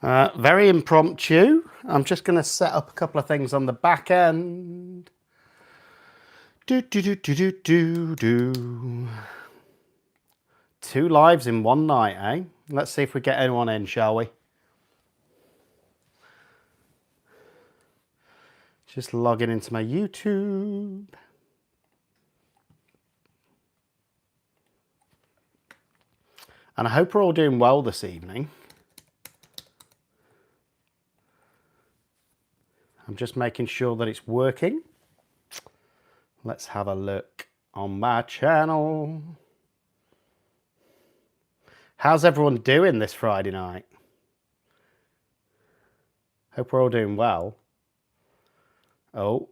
Very impromptu. I'm just going to set up a couple of things on the back end. Do. 2 lives in one night, eh? Let's see if we get anyone in, shall we? Just logging into my YouTube. And I hope we're all doing well this evening. I'm just making sure that it's working. Let's have a look on my channel. How's everyone doing this Friday night? Hope we're all doing well. Oh.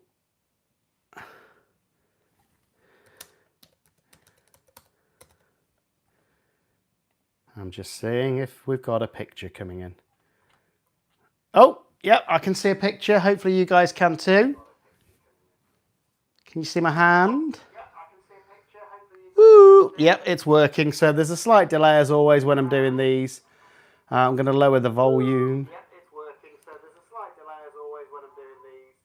I'm just seeing if we've got a picture coming in. Oh, yep, I can see a picture. Hopefully you guys can too. Can you see my hand? Woo! Yep, it's working. So there's a slight delay as always when I'm doing these. I'm going to lower the volume. Yep, it's working. So there's a slight delay as always when I'm doing these.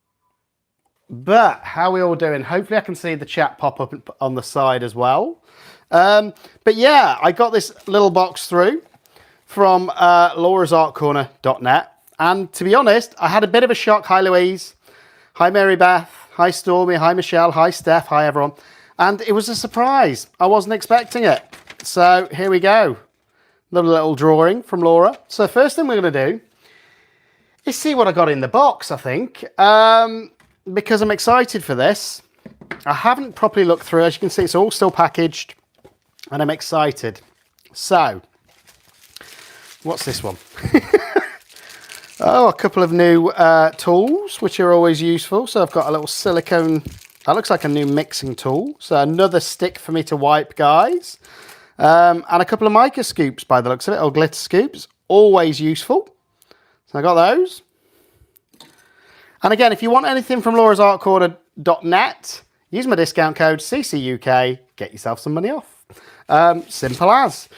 But how are we all doing? Hopefully I can see the chat pop up on the side as well. But yeah, I got this little box through from laurasartcorner.net. And to be honest, I had a bit of a shock. Hi, Louise. Hi, Mary Beth. Hi, Stormy. Hi, Michelle. Hi, Steph. Hi, everyone. And it was a surprise. I wasn't expecting it. So here we go. Another little drawing from Laura. So first thing we're going to do is see what I got in the box, I think. Because I'm excited for this. I haven't properly looked through. As you can see, it's all still packaged. And I'm excited. So, what's this one? Oh, a couple of new tools, which are always useful. So I've got a little silicone, that looks like a new mixing tool. So another stick for me to wipe, guys. And a couple of mica scoops by the looks of it, or glitter scoops. Always useful. So I got those. And again, if you want anything from laurasartcorner.net, use my discount code CCUK, get yourself some money off. Simple as.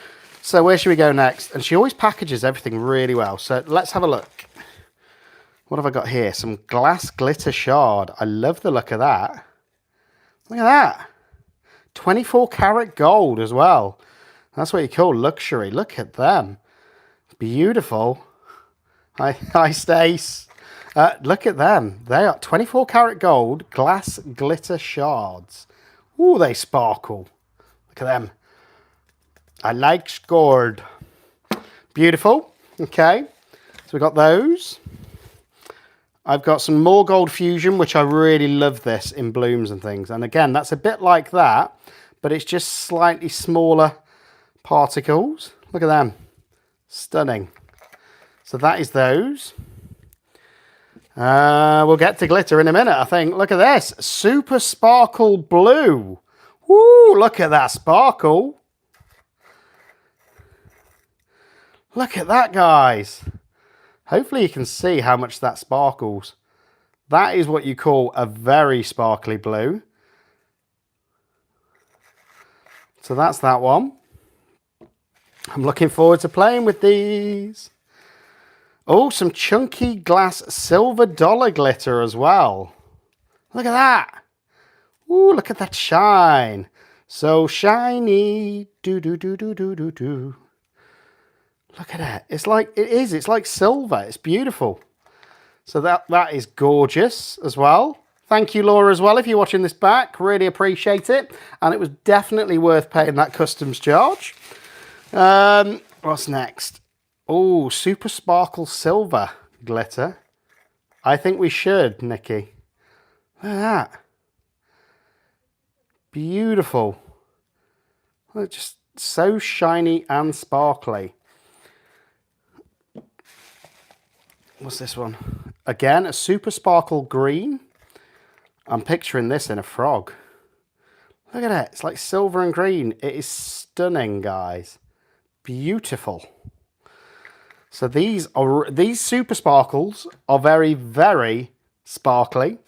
So where should we go next? And she always packages everything really well. So let's have a look. What have I got here? Some glass glitter shard. I love the look of that. Look at that. 24 karat gold as well. That's what you call luxury. Look at them. Beautiful. Hi Stace. Look at them. They are 24 karat gold glass glitter shards. Ooh, they sparkle. Look at them. I like scored. Beautiful. Okay. So we got those. I've got some more gold fusion, which I really love this in blooms and things. And again, that's a bit like that, but it's just slightly smaller particles. Look at them. Stunning. So that is those. We'll get to glitter in a minute, I think. Look at this. Super Sparkle Blue. Woo, look at that sparkle. Look at that, guys. Hopefully you can see how much that sparkles. That is what you call a very sparkly blue. So that's that one. I'm looking forward to playing with these. Oh, some chunky glass silver dollar glitter as well. Look at that. Ooh, look at that shine. So shiny. Do, do, do, do, do, do, do. Look at it. It's like silver. It's beautiful. So that is gorgeous as well. Thank you, Laura, as well, if you're watching this back. Really appreciate it. And it was definitely worth paying that customs charge. What's next? Oh, Super Sparkle Silver glitter. I think we should, Nikki. Look at that. Beautiful. Look, just so shiny and sparkly. What's this one? Again, a Super Sparkle Green. I'm picturing this in a frog. Look at it. It's like silver and green. It is stunning, guys. Beautiful. So these Super Sparkles are very, very sparkly.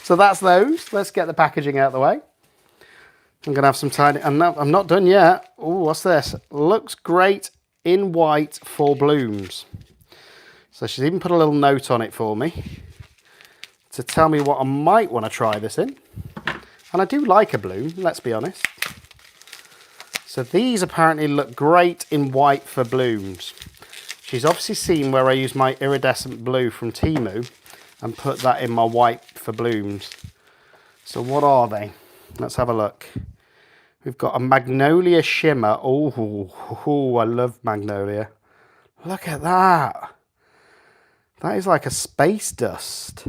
So that's those. Let's get the packaging out of the way. I'm going to have some tiny... I'm not done yet. Oh, what's this? Looks great in white for blooms. So she's even put a little note on it for me to tell me what I might want to try this in. And I do like a bloom, let's be honest. So these apparently look great in white for blooms. She's obviously seen where I use my iridescent blue from Temu and put that in my white for blooms. So what are they? Let's have a look. We've got a magnolia shimmer. Oh, I love magnolia. Look at that. That is like a space dust.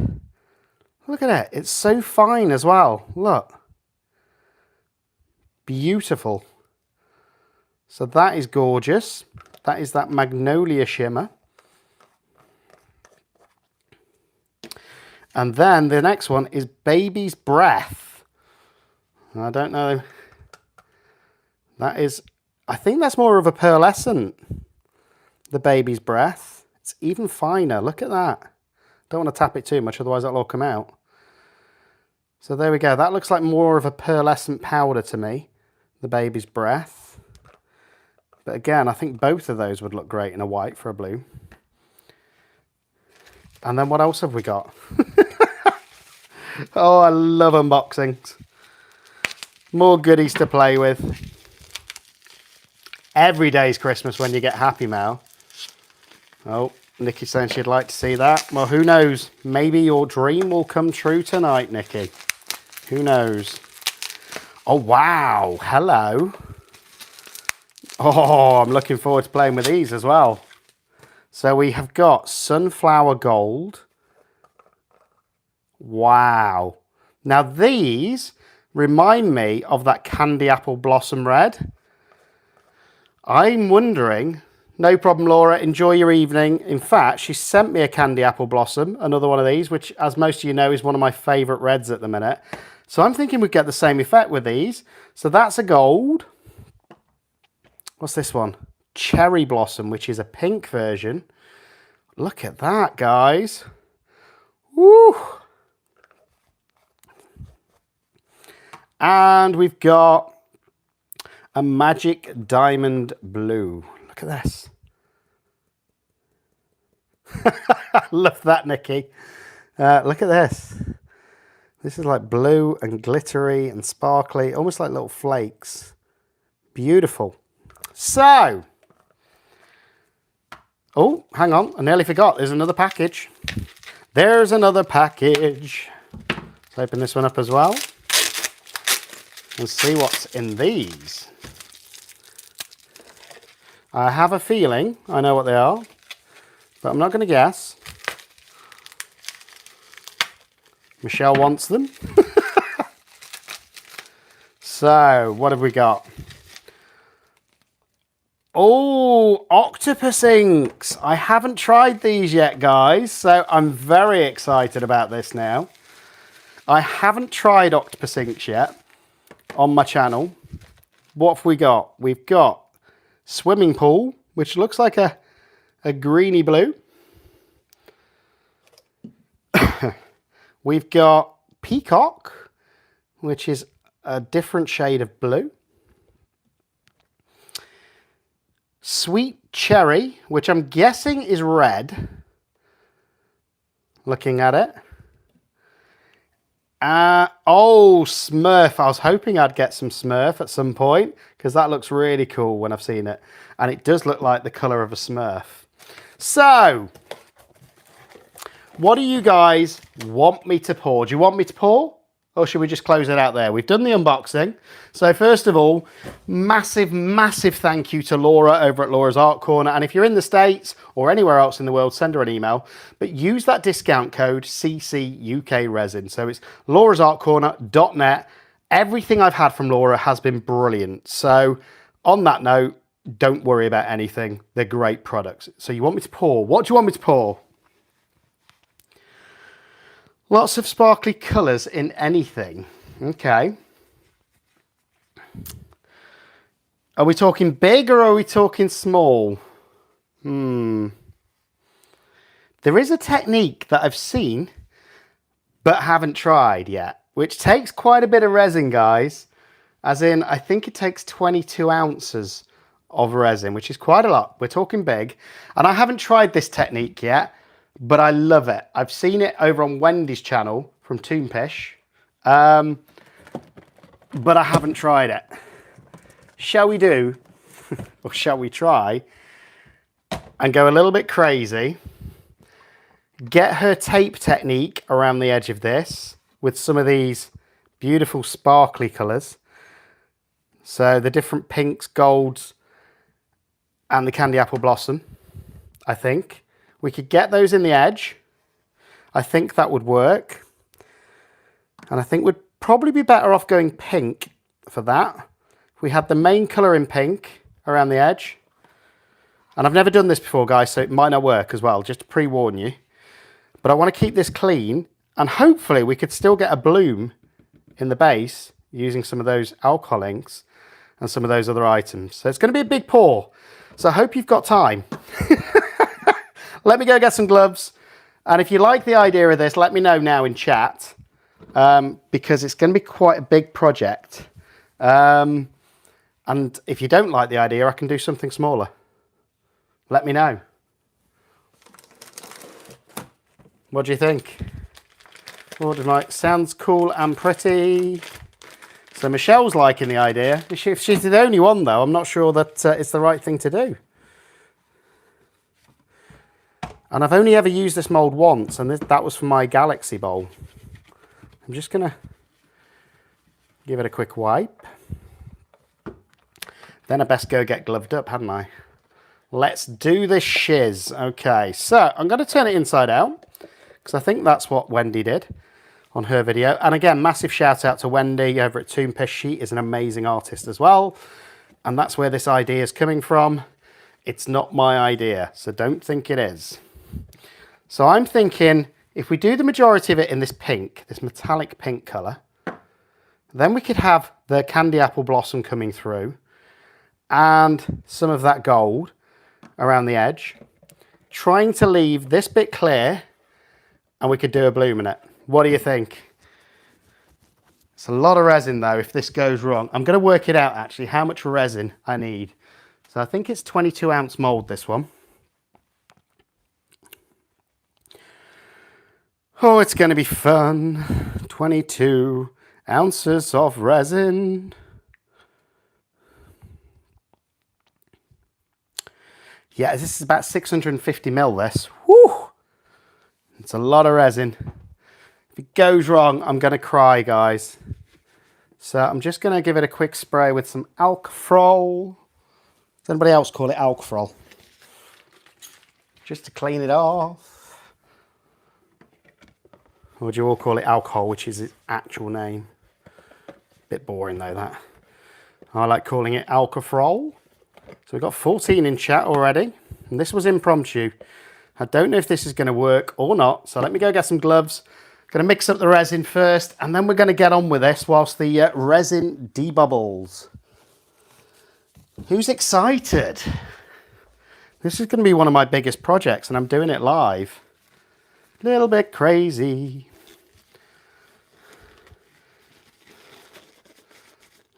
Look at it. It's so fine as well. Look. Beautiful. So that is gorgeous. That is that magnolia shimmer. And then the next one is baby's breath. I don't know. That is, I think that's more of a pearlescent. The baby's breath. It's even finer. Look at that. Don't want to tap it too much, otherwise that'll all come out. So there we go. That looks like more of a pearlescent powder to me. The baby's breath. But again, I think both of those would look great in a white for a blue. And then what else have we got? Oh, I love unboxings. More goodies to play with. Every day's Christmas when you get Happy Mail. Oh, Nikki's saying she'd like to see that. Well, who knows? Maybe your dream will come true tonight, Nikki. Who knows? Oh, wow. Hello. Oh, I'm looking forward to playing with these as well. So we have got Sunflower Gold. Wow. Now these remind me of that Candy Apple Blossom Red. I'm wondering... No problem, Laura. Enjoy your evening. In fact, she sent me a Candy Apple Blossom, another one of these, which, as most of you know, is one of my favourite reds at the minute. So I'm thinking we'd get the same effect with these. So that's a gold. What's this one? Cherry Blossom, which is a pink version. Look at that, guys. Woo! And we've got a Magic Diamond Blue. Look at this. Love that, Nikki. Look at this. This is like blue and glittery and sparkly, almost like little flakes. Beautiful. So, oh, hang on. I nearly forgot. There's another package. There's another package. Let's open this one up as well and see what's in these. I have a feeling I know what they are, but I'm not going to guess. Michelle wants them. So, what have we got? Oh, octopus inks. I haven't tried these yet, guys, so I'm very excited about this now. I haven't tried octopus inks yet on my channel. What have we got? We've got swimming pool, which looks like a greeny blue. We've got peacock, which is a different shade of blue. Sweet cherry, which I'm guessing is red. Looking at it. Oh, Smurf. I was hoping I'd get some Smurf at some point because that looks really cool when I've seen it. And it does look like the colour of a Smurf. So, what do you guys want me to pour? Do you want me to pour? Or should we just close it out there? We've done the unboxing. So first of all, massive, massive thank you to Laura over at Laura's Art Corner. And if you're in the States or anywhere else in the world, send her an email. But use that discount code CCUK Resin. So it's laurasartcorner.net. Everything I've had from Laura has been brilliant. So on that note, don't worry about anything. They're great products. So you want me to pour? What do you want me to pour? Lots of sparkly colours in anything. Okay. Are we talking big or are we talking small? There is a technique that I've seen but haven't tried yet, which takes quite a bit of resin, guys. As in, I think it takes 22 ounces of resin, which is quite a lot. We're talking big. And I haven't tried this technique yet, but I love it. I've seen it over on Wendy's channel from Toonpish, but I haven't tried it. Shall we do, or shall we try, and go a little bit crazy, get her tape technique around the edge of this with some of these beautiful sparkly colours. So the different pinks, golds, and the candy apple blossom, I think. We could get those in the edge. I think that would work. And I think we'd probably be better off going pink for that. If we had the main colour in pink around the edge. And I've never done this before, guys, so it might not work as well, just to pre-warn you. But I want to keep this clean, and hopefully we could still get a bloom in the base using some of those alcohol inks and some of those other items. So it's going to be a big pour. So I hope you've got time. Let me go get some gloves. And if you like the idea of this, let me know now in chat, because it's going to be quite a big project. And if you don't like the idea, I can do something smaller. Let me know. What do you think? Sounds cool and pretty. So Michelle's liking the idea. If she's the only one, though, I'm not sure that it's the right thing to do. And I've only ever used this mould once, and that was for my Galaxy bowl. I'm just going to give it a quick wipe. Then I best go get gloved up, hadn't I? Let's do this shiz. Okay, so I'm going to turn it inside out, because I think that's what Wendy did on her video. And again, massive shout out to Wendy over at Toonpish. She is an amazing artist as well. And that's where this idea is coming from. It's not my idea, so don't think it is. So I'm thinking if we do the majority of it in this pink, this metallic pink colour, then we could have the candy apple blossom coming through and some of that gold around the edge, trying to leave this bit clear, and we could do a bloom in it. What do you think? It's a lot of resin though if this goes wrong. I'm going to work it out actually how much resin I need. So I think it's 22 ounce mould, this one. Oh, it's going to be fun. 22 ounces of resin. Yeah, this is about 650 ml, this. Woo! It's a lot of resin. If it goes wrong, I'm going to cry, guys. So I'm just going to give it a quick spray with some alcohol. Does anybody else call it alcohol? Just to clean it off. Or do you all call it alcohol, which is its actual name? Bit boring though, that. I like calling it alcohol. So we've got 14 in chat already. And this was impromptu. I don't know if this is going to work or not. So let me go get some gloves. Going to mix up the resin first, and then we're going to get on with this whilst the resin debubbles. Who's excited? This is going to be one of my biggest projects, and I'm doing it live. A little bit crazy.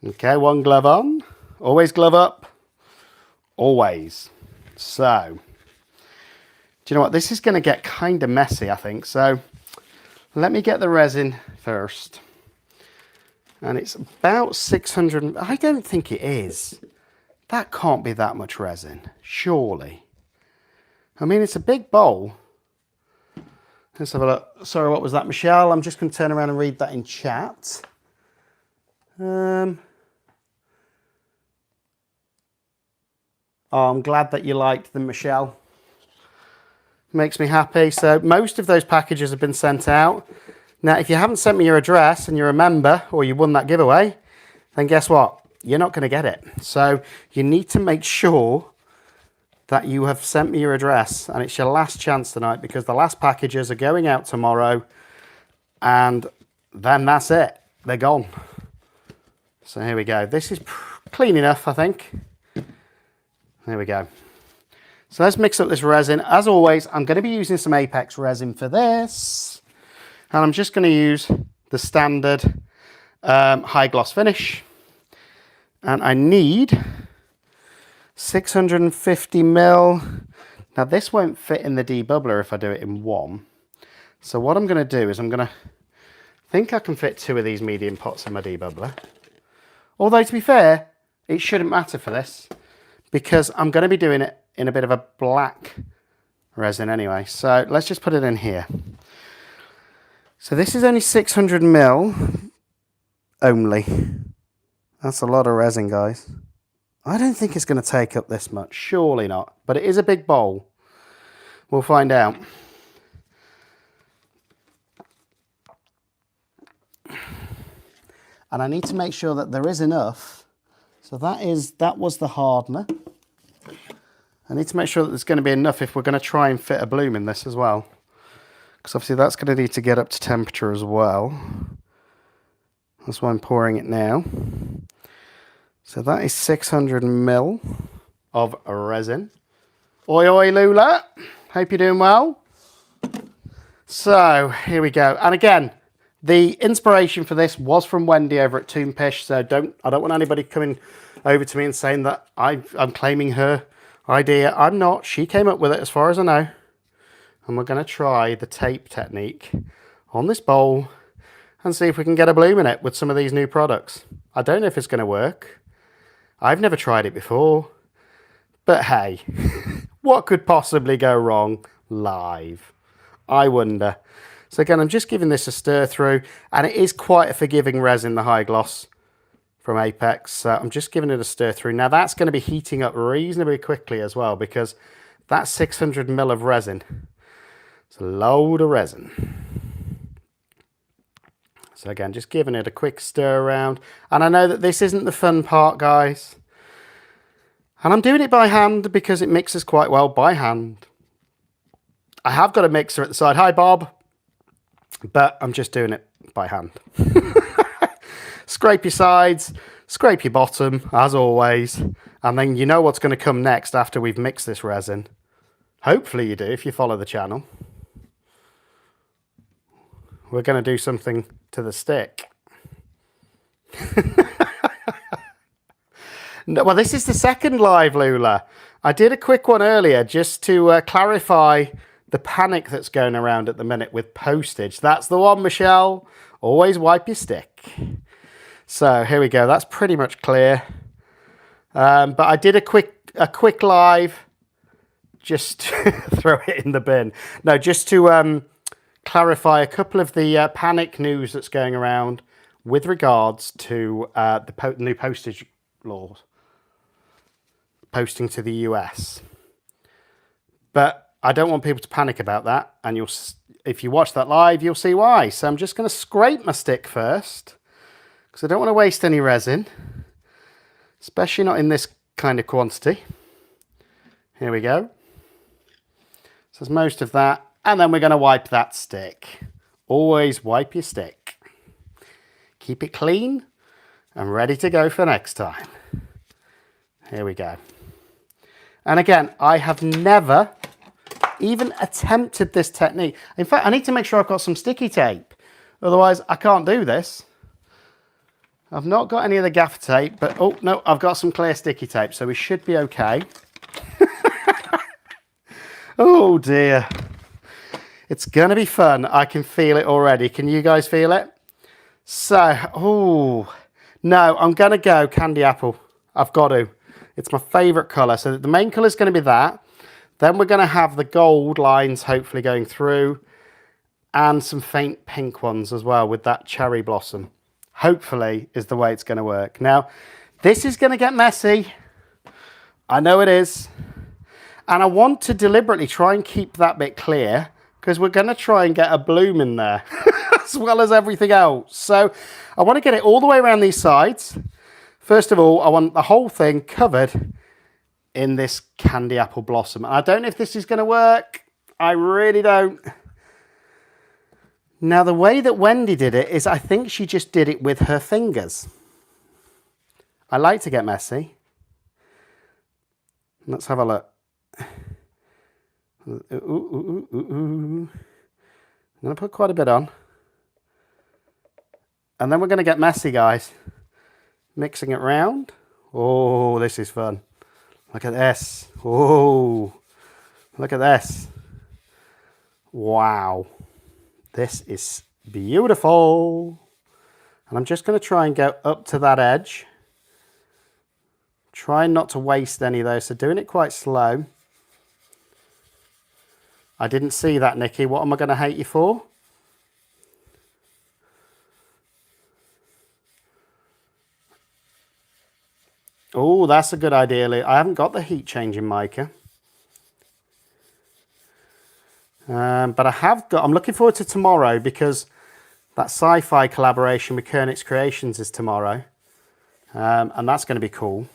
Okay, one glove on. Always glove up. Always. So, do you know what? This is going to get kind of messy, I think. So, let me get the resin first. And it's about 600. I don't think it is. That can't be that much resin, surely. I mean, it's a big bowl. Let's have a look. Sorry, what was that, Michelle? I'm just going to turn around and read that in chat. Oh, I'm glad that you liked them, Michelle. Makes me happy. So most of those packages have been sent out. Now, if you haven't sent me your address and you're a member or you won that giveaway, then guess what? You're not going to get it. So you need to make sure that you have sent me your address, and it's your last chance tonight, because the last packages are going out tomorrow, and then that's it. They're gone. So here we go. This is clean enough, I think. There we go. So let's mix up this resin. As always, I'm going to be using some Apex resin for this. And I'm just going to use the standard high gloss finish. And I need 650 mil. Now this won't fit in the debubbler if I do it in one. So what I'm going to do is I think I can fit 2 of these medium pots in my debubbler. Although to be fair, it shouldn't matter for this because I'm going to be doing it in a bit of a black resin anyway. So let's just put it in here. So this is only 600 mil only. That's a lot of resin, guys. I don't think it's going to take up this much. Surely not. But it is a big bowl. We'll find out. And I need to make sure that there is enough. So that was the hardener. I need to make sure that there's going to be enough if we're going to try and fit a bloom in this as well. Because obviously that's going to need to get up to temperature as well. That's why I'm pouring it now. So that is 600 mil of resin. Oi, oi, Lula. Hope you're doing well. So here we go. And again, the inspiration for this was from Wendy over at Toonpish. So I don't want anybody coming over to me and saying that I'm claiming her idea. I'm not. She came up with it as far as I know. And we're going to try the tape technique on this bowl and see if we can get a bloom in it with some of these new products. I don't know if it's going to work. I've never tried it before, but hey, what could possibly go wrong live? I wonder. So again, I'm just giving this a stir through, and it is quite a forgiving resin, the high gloss from Apex. So I'm just giving it a stir through. Now that's going to be heating up reasonably quickly as well, because that's 600 mil of resin. It's a load of resin. So again, just giving it a quick stir around. And I know that this isn't the fun part, guys. And I'm doing it by hand because it mixes quite well by hand. I have got a mixer at the side. Hi, Bob. But I'm just doing it by hand. Scrape your sides, scrape your bottom, as always. And then you know what's going to come next after we've mixed this resin. Hopefully you do if you follow the channel. We're going to do something to the stick. No, well, this is the second live, Lula. I did a quick one earlier just to clarify the panic that's going around at the minute with postage. That's the one, Michelle. Always wipe your stick. So here we go. That's pretty much clear. But I did a quick live just to throw it in the bin. No, just to clarify a couple of the panic news that's going around with regards to the new postage laws, posting to the US. But I don't want people to panic about that, and if you watch that live, you'll see why. So I'm just going to scrape my stick first, because I don't want to waste any resin, especially not in this kind of quantity. Here we go. So there's most of that. And then we're going to wipe that stick. Always wipe your stick. Keep it clean and ready to go for next time. Here we go. And again, I have never even attempted this technique. In fact, I need to make sure I've got some sticky tape. Otherwise, I can't do this. I've not got any of the gaffer tape, but oh no, I've got some clear sticky tape, so we should be okay. Oh dear. It's going to be fun. I can feel it already. Can you guys feel it? So, oh, no, I'm going to go candy apple. I've got to. It's my favourite colour. So the main colour is going to be that. Then we're going to have the gold lines hopefully going through. And some faint pink ones as well with that cherry blossom. Hopefully is the way it's going to work. Now, this is going to get messy. I know it is. And I want to deliberately try and keep that bit clear, because we're going to try and get a bloom in there as well as everything else. So I want to get it all the way around these sides. First of all, I want the whole thing covered in this candy apple blossom. And I don't know if this is going to work. I really don't. Now, the way that Wendy did it is I think she just did it with her fingers. I like to get messy. Let's have a look. I'm going to put quite a bit on. And then we're going to get messy, guys. Mixing it round. Oh, this is fun. Look at this. Oh, look at this. Wow. This is beautiful. And I'm just going to try and go up to that edge. Trying not to waste any though, so doing it quite slow. I didn't see that, Nikki. What am I going to hate you for? Oh, that's a good idea, Lee. I haven't got the heat changing mica. But I have got, I'm looking forward to tomorrow because that sci-fi collaboration with Kernix Creations is tomorrow. And that's going to be cool.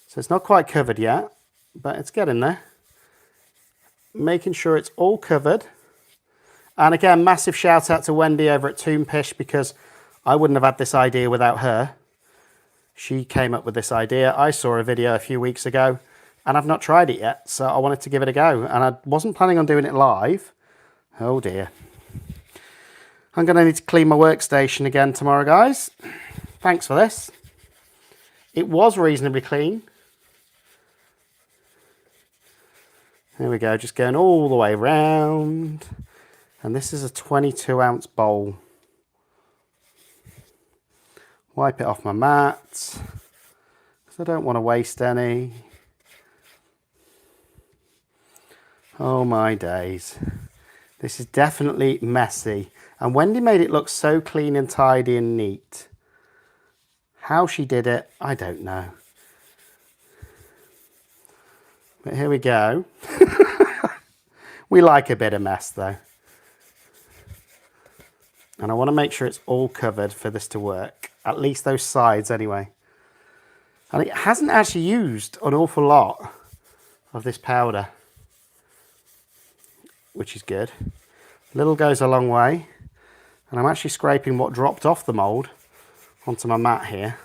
So it's not quite covered yet, but it's getting there. Making sure it's all covered. And again, massive shout out to Wendy over at Toonpish because I wouldn't have had this idea without her. She came up with this idea. I saw a video a few weeks ago and I've not tried it yet, so I wanted to give it a go. And I wasn't planning on doing it live. Oh dear. I'm going to need to clean my workstation again tomorrow, guys. Thanks for this. It was reasonably clean. There we go, just going all the way around. And this is a 22-ounce bowl. Wipe it off my mat, because I don't want to waste any. Oh my days. This is definitely messy. And Wendy made it look so clean and tidy and neat. How she did it, I don't know. But here we go. We like a bit of mess though. And I want to make sure it's all covered for this to work. At least those sides anyway. And it hasn't actually used an awful lot of this powder, which is good. Little goes a long way. And I'm actually scraping what dropped off the mould onto my mat here.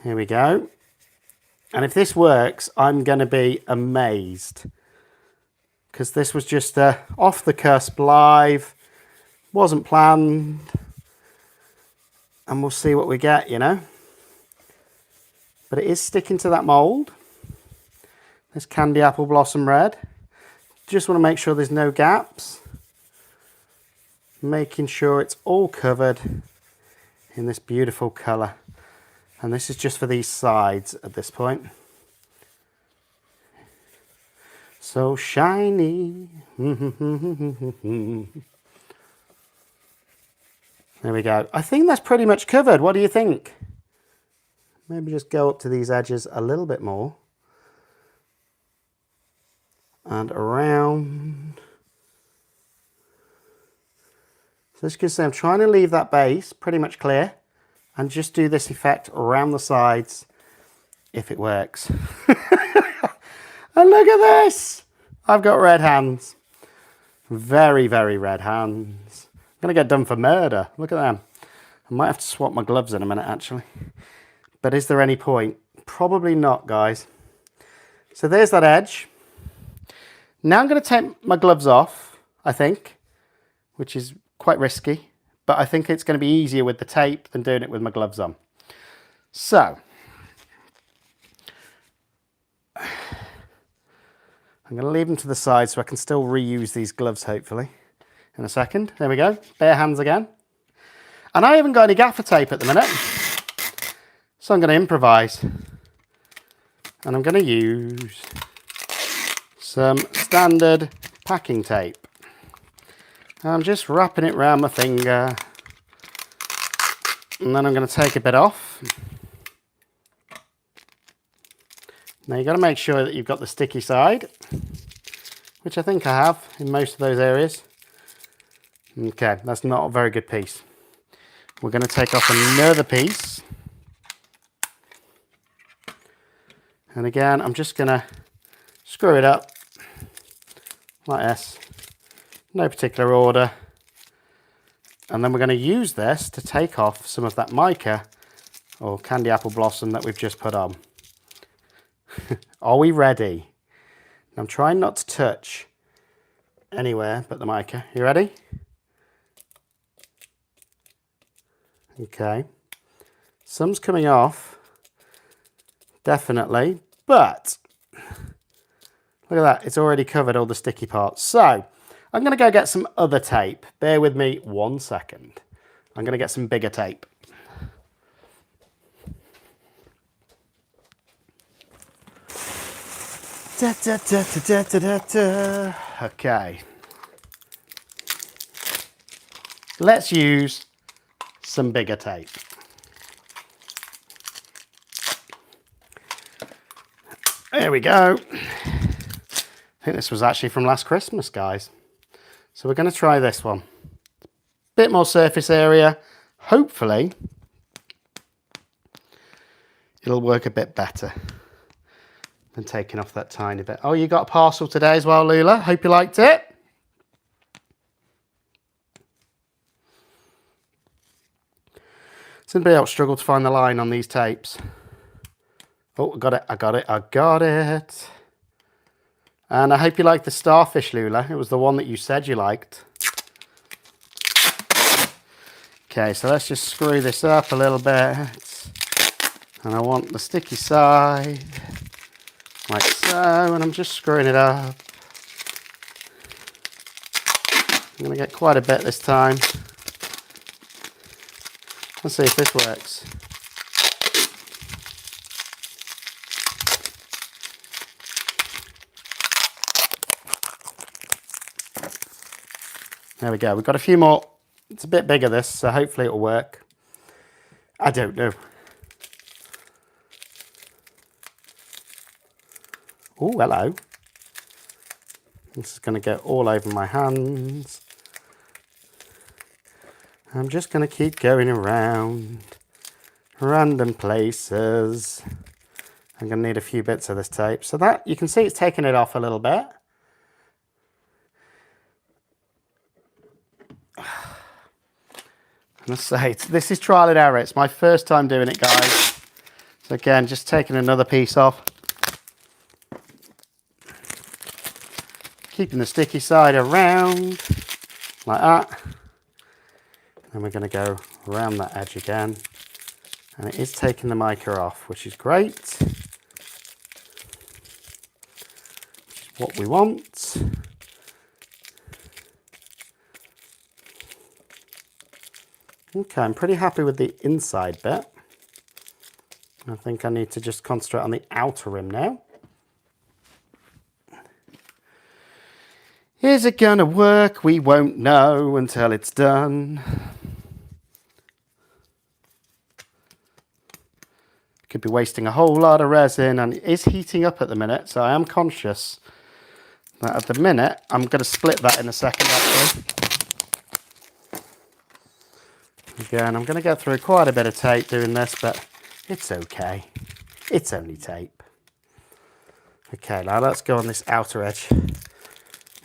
Here we go. And if this works, I'm going to be amazed. Because this was just off the cusp live. Wasn't planned. And we'll see what we get, you know. But it is sticking to that mould. This candy apple blossom red. Just want to make sure there's no gaps. Making sure it's all covered in this beautiful colour. And this is just for these sides at this point. So shiny. There we go. I think that's pretty much covered. What do you think? Maybe just go up to these edges a little bit more. And around. So as you can see, I'm trying to leave that base pretty much clear. And just do this effect around the sides if it works. And look at this! I've got red hands. Very, very red hands. I'm going to get done for murder. Look at them. I might have to swap my gloves in a minute, actually. But is there any point? Probably not, guys. So there's that edge. Now I'm going to take my gloves off, I think, which is quite risky. But I think it's going to be easier with the tape than doing it with my gloves on. So, I'm going to leave them to the side so I can still reuse these gloves, hopefully, in a second. There we go, bare hands again. And I haven't got any gaffer tape at the minute, so I'm going to improvise. And I'm going to use some standard packing tape. I'm just wrapping it around my finger. And then I'm going to take a bit off. Now you've got to make sure that you've got the sticky side, which I think I have in most of those areas. Okay, that's not a very good piece. We're going to take off another piece. And again, I'm just going to screw it up like this. No particular order. And then we're going to use this to take off some of that mica or candy apple blossom that we've just put on. Are we ready? I'm trying not to touch anywhere but the mica. You ready? Okay. Some's coming off. definitely. But look at that, it's already covered all the sticky parts. So I'm going to go get some other tape. Bear with me 1 second. I'm going to get some bigger tape. Da, da, da, da, da, da, da. Okay. Let's use some bigger tape. There we go. I think this was actually from last Christmas, guys. So we're going to try this one. Bit more surface area. Hopefully, it'll work a bit better than taking off that tiny bit. Oh, you got a parcel today as well, Lula. Hope you liked it. Does anybody else struggle to find the line on these tapes? Oh, I got it, I got it, I got it. And I hope you liked the starfish, Lula. It was the one that you said you liked. Okay, so let's just screw this up a little bit. And I want the sticky side, like so, and I'm just screwing it up. I'm going to get quite a bit this time. Let's see if this works. There we go. We've got a few more. It's a bit bigger, this, so hopefully it'll work. I don't know. Oh, hello. This is going to get all over my hands. I'm just going to keep going around random places. I'm going to need a few bits of this tape. So that, you can see it's taking it off a little bit. I must say, this is trial and error. It's my first time doing it, guys. So again, just taking another piece off. Keeping the sticky side around, like that. And we're going to go around that edge again. And it is taking the mica off, which is great. Which is what we want. Okay, I'm pretty happy with the inside bit. I think I need to just concentrate on the outer rim now. Is it gonna work? We won't know until it's done. Could be wasting a whole lot of resin, and it is heating up at the minute, so I am conscious that at the minute, I'm gonna split that in a second actually. Again, I'm gonna get through quite a bit of tape doing this, but it's okay. It's only tape. Okay, now let's go on this outer edge.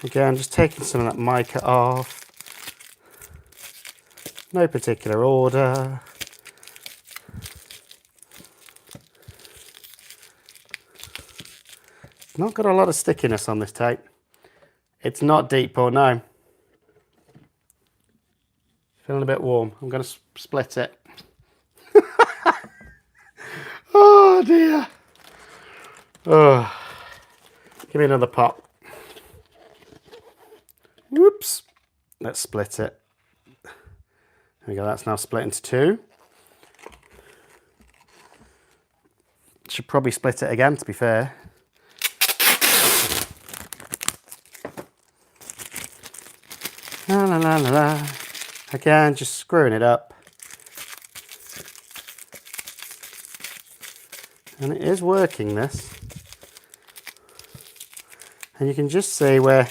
Again, just taking some of that mica off. No particular order. Not got a lot of stickiness on this tape. It's not deep or no. Feeling a bit warm. I'm going to split it. Oh dear. Oh. Give me another pop. Whoops. Let's split it. There we go. That's now split into two. Should probably split it again, to be fair. La la la la la. Again, just screwing it up. And it is working, this. And you can just see where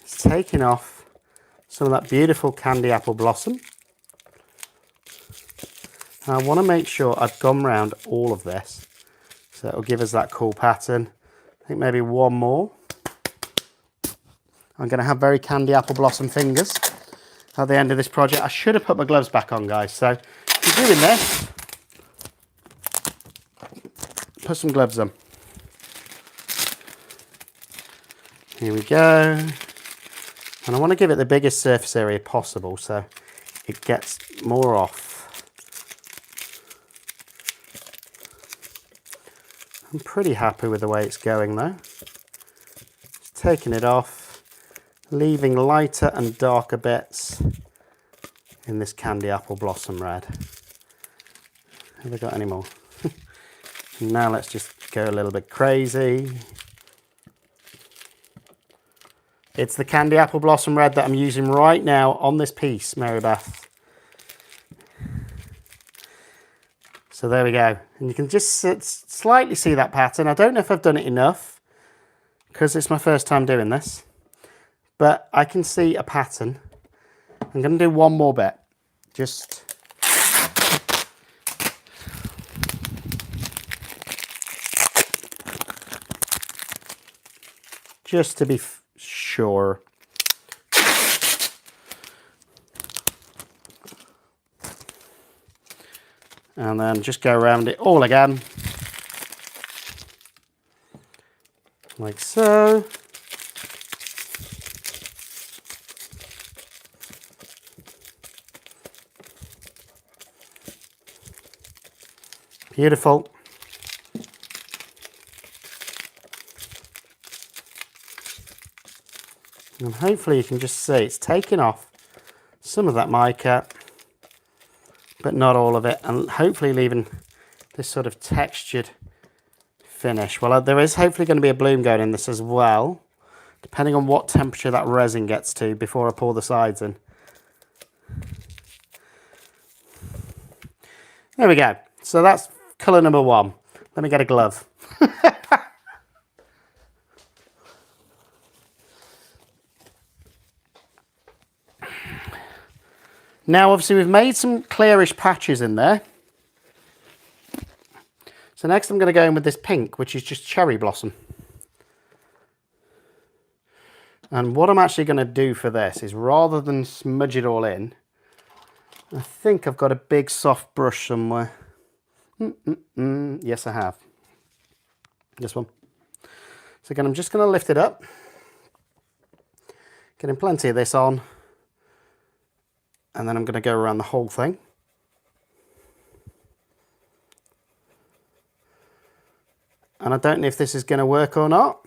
it's taking off some of that beautiful candy apple blossom. And I want to make sure I've gone round all of this. So it'll give us that cool pattern. I think maybe one more. I'm going to have very candy apple blossom fingers at the end of this project. I should have put my gloves back on, guys. So if you're doing this, put some gloves on. Here we go. And I want to give it the biggest surface area possible so it gets more off. I'm pretty happy with the way it's going though. Just taking it off, leaving lighter and darker bits in this candy apple blossom red. Have I got any more? Now let's just go a little bit crazy. It's the candy apple blossom red that I'm using right now on this piece, Mary Beth. So there we go. And you can just slightly see that pattern. I don't know if I've done it enough because it's my first time doing this, but I can see a pattern. I'm going to do one more bit. Just to be sure. And then just go around it all again. Like so. Beautiful. And hopefully you can just see it's taking off some of that mica, but not all of it, and hopefully leaving this sort of textured finish. Well, there is hopefully going to be a bloom going in this as well, depending on what temperature that resin gets to before I pour the sides in. There we go. So that's colour number one. Let me get a glove. Now, obviously, we've made some clearish patches in there. So next I'm going to go in with this pink, which is just cherry blossom. And what I'm actually going to do for this is, rather than smudge it all in, I think I've got a big soft brush somewhere. Yes, I have. This one. So again, I'm just going to lift it up. Getting plenty of this on. And then I'm going to go around the whole thing. And I don't know if this is going to work or not.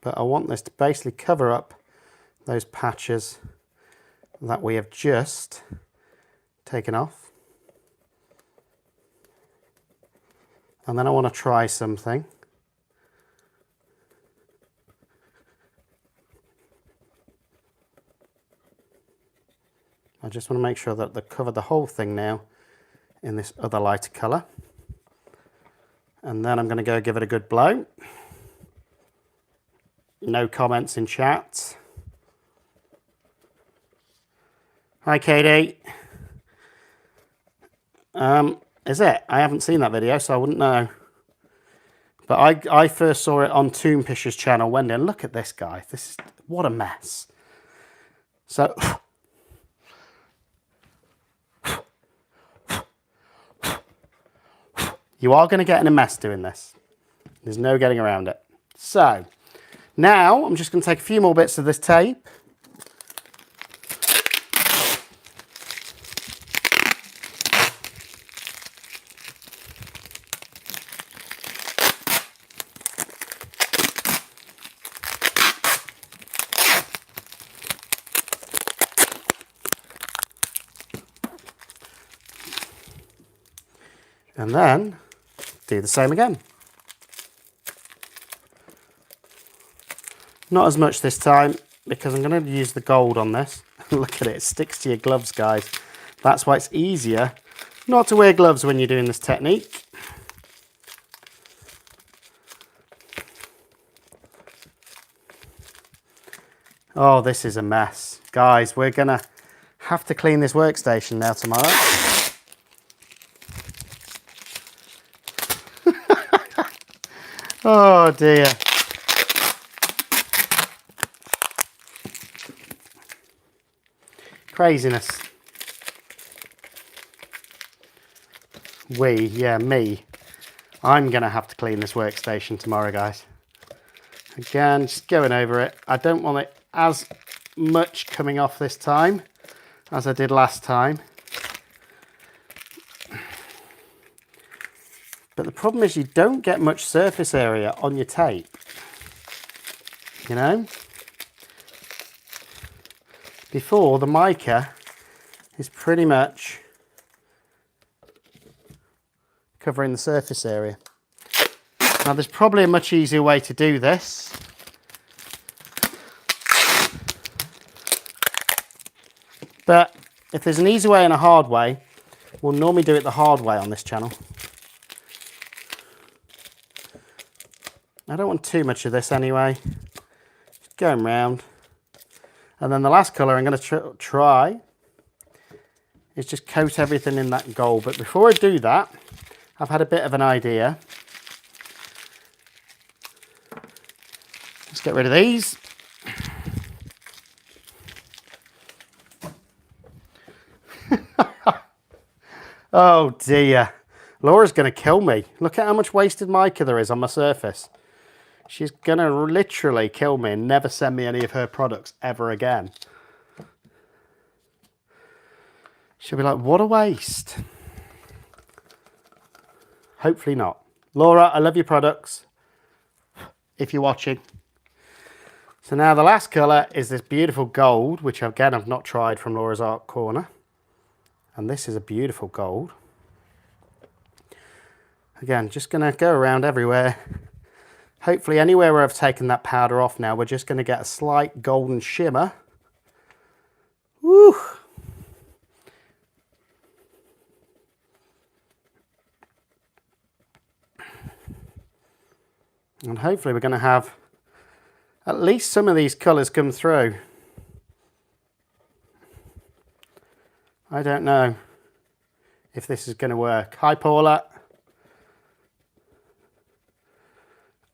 But I want this to basically cover up those patches that we have just taken off. And then I want to try something. I just want to make sure that they cover the whole thing now in this other lighter colour. And then I'm going to go give it a good blow. No comments in chat. Hi, Katie. Is it? I haven't seen that video, so I wouldn't know. But I first saw it on Tombfisher's channel, Wendy, and look at this guy. This is, what a mess. So, you are going to get in a mess doing this. There's no getting around it. So, now I'm just going to take a few more bits of this tape. And then do the same again. Not as much this time because I'm going to use the gold on this. Look at it, it sticks to your gloves, guys. That's why it's easier not to wear gloves when you're doing this technique. Oh, this is a mess. Guys, we're going to have to clean this workstation now tomorrow. Oh dear. Craziness. Me. I'm going to have to clean this workstation tomorrow, guys. Again, just going over it. I don't want it as much coming off this time as I did last time. But the problem is you don't get much surface area on your tape, you know? Before, the mica is pretty much covering the surface area. Now there's probably a much easier way to do this. But if there's an easy way and a hard way, we'll normally do it the hard way on this channel. I don't want too much of this anyway. Just going round. And then the last colour I'm going to try is just coat everything in that gold. But before I do that, I've had a bit of an idea. Let's get rid of these. Oh dear. Laura's going to kill me. Look at how much wasted mica there is on my surface. She's going to literally kill me and never send me any of her products ever again. She'll be like, what a waste. Hopefully not. Laura, I love your products, if you're watching. So now the last colour is this beautiful gold, which again I've not tried, from Laura's Art Corner. And this is a beautiful gold. Again, just going to go around everywhere. Hopefully anywhere where I've taken that powder off now, we're just going to get a slight golden shimmer. Woo! And hopefully we're going to have at least some of these colours come through. I don't know if this is going to work. Hi Paula.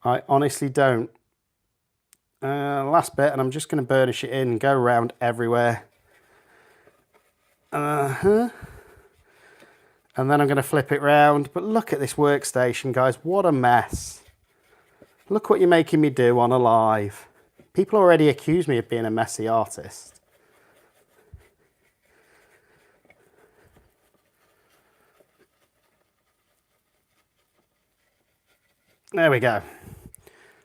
I honestly don't. Last bit, and I'm just going to burnish it in and go around everywhere. And then I'm going to flip it round. But look at this workstation, guys. What a mess. Look what you're making me do on a live. People already accuse me of being a messy artist. There we go.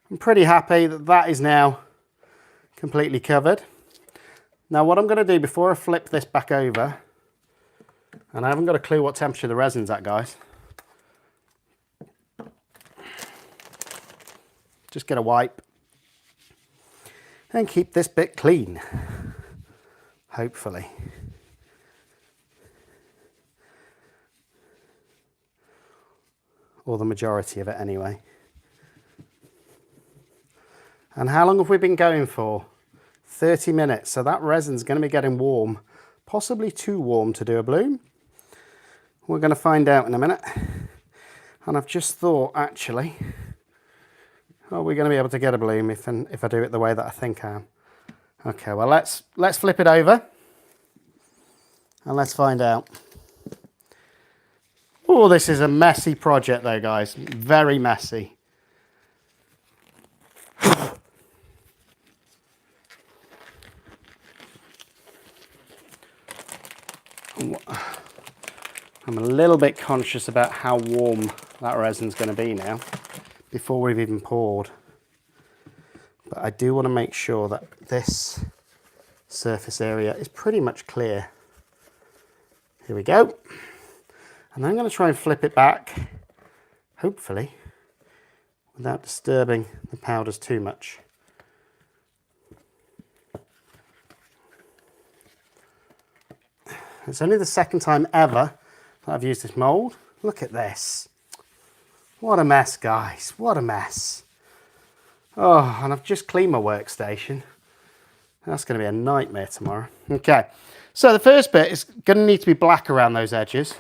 I'm pretty happy that that is now completely covered. Now what I'm going to do before I flip this back over, and I haven't got a clue what temperature the resin's at, guys. Just get a wipe and keep this bit clean, hopefully. Or the majority of it anyway. And how long have we been going for? 30 minutes. So that resin's going to be getting warm, possibly too warm to do a bloom. We're going to find out in a minute. And I've just thought, actually, are we going to be able to get a bloom if I do it the way that I think I am? Okay, well, let's flip it over and let's find out. Oh, this is a messy project though, guys. Very messy. I'm a little bit conscious about how warm that resin's going to be now before we've even poured. But I do want to make sure that this surface area is pretty much clear. Here we go. And I'm going to try and flip it back, hopefully, without disturbing the powders too much. It's only the second time ever that I've used this mould. Look at this. What a mess, guys. What a mess. Oh, and I've just cleaned my workstation. That's going to be a nightmare tomorrow. Okay, so the first bit is going to need to be black around those edges.